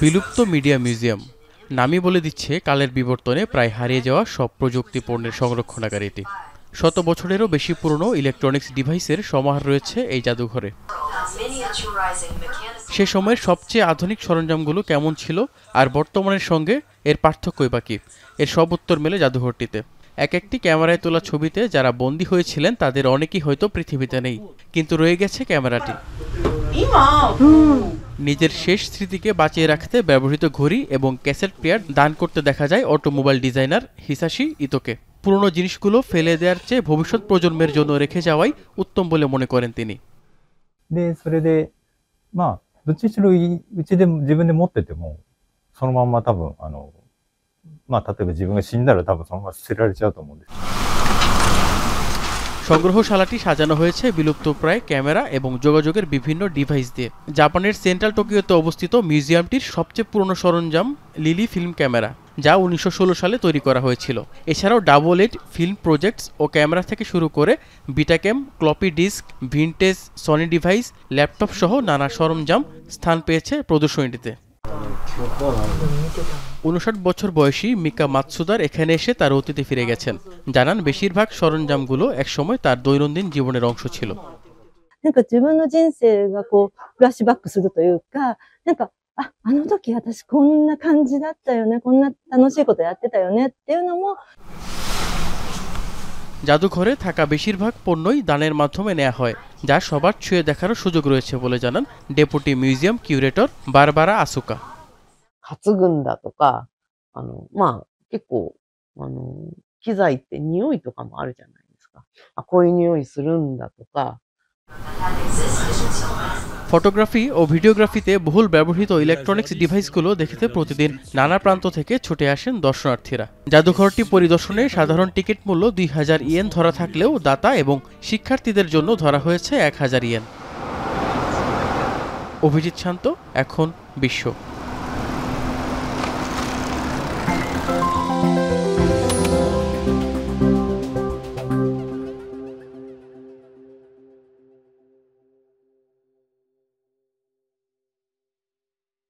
বিলুপ্ত media museum নামই বলে দিচ্ছে কালের বিবর্তনে প্রায় হারিয়ে যাওয়া সব প্রযুক্তি পণ্যের সংরক্ষণাগার এটি। শত বছরেরও বেশি পুরনো ইলেকট্রনিক্স ডিভাইসের সমাহার রয়েছে এই জাদুঘরে। সে সময়ের সবচেয়ে আধুনিক সরঞ্জামগুলো কেমন ছিল আর বর্তমানের সঙ্গে এর পার্থক্যই বা কী, এর সব উত্তর মেলে জাদুঘরটিতে। এক একটি ক্যামেরায় তোলা ছবিতে যারা বন্দী হয়েছিলেন তাদের অনেকেই হয়তো পৃথিবীতে নেই, কিন্তু রয়ে গেছে ক্যামেরাটি। নিজের শেষ স্মৃতিকে বাঁচিয়ে রাখতে ব্যবহৃত ঘড়ি এবং ক্যাসেট প্লেয়ার দান করতে দেখা যায় অটোমোবাইল ডিজাইনার হিসাশি ইতোকে। পুরনো জিনিসগুলো ফেলে দেওয়ার চেয়ে ভবিষ্যৎ প্রজন্মের জন্য রেখে যাওয়াই উত্তম বলে মনে করেন তিনি। でそれでまあどっちにしろうちで自分で持っててもそのまんま多分まあ例えば自分が死んだら多分そのまま捨てられちゃうと思うんです。 সংগ্রহশালাটি সাজানো হয়েছে বিলুপ্তপ্রায় ক্যামেরা এবং যোগাযোগের বিভিন্ন ডিভাইস দিয়ে। জাপানের সেন্ট্রাল টোকিওতে অবস্থিত মিউজিয়ামটির সবচেয়ে পুরনো সরঞ্জাম লিলি ফিল্ম ক্যামেরা, যা 1916 সালে তৈরি করা হয়েছিল। এছাড়াও ডাবল এড ফিল্ম প্রজেক্টস ও ক্যামেরা থেকে শুরু করে Betacam, floppy disk, vintage Sony device, laptop সহ নানা সরঞ্জাম স্থান পেয়েছে প্রদর্শনীটিতে। 59 বছর বয়সী মিকা মাতসুদার এখানে এসে তার অতীতে ফিরে গেছেন। জানান বেশিরভাগ সরঞ্জামগুলো একসময় তার দৈনন্দিন জীবনের অংশ ছিল। なんか自分の人生がこうフラッシュバックするというか、なんかあの時私こんな感じだったよね、こんな楽しいことやってたよねっていうのも। জাদুঘরে থাকা বেশিরভাগ পণ্যই দানের মাধ্যমে নেওয়া হয়, যা সবার ছুঁয়ে দেখারও সুযোগ রয়েছে বলে জানান ডেপুটি মিউজিয়াম কিউরেটর বারবারা আসুকা। 担ぐんだとか、まあ、結構、機材って匂いとかもあるじゃないですか。こういう匂いするんだとか。ফটোগ্রাফি ও ভিডিওগ্রাফিতে বহুল ব্যবহৃত ইলেকট্রনিক্স ডিভাইসগুলো দেখতে প্রতিদিন নানা প্রান্ত থেকে ছুটে আসেন দর্শনার্থীরা। জাদুঘরটি পরিদর্শনে সাধারণ টিকিট মূল্য 2000 ইয়েন ধরা থাকলেও দাতা এবং শিক্ষার্থীদের জন্য ধরা হয়েছে 1000 ইয়েন। অভিজিৎ শান্ত, এখন বিশ্ব।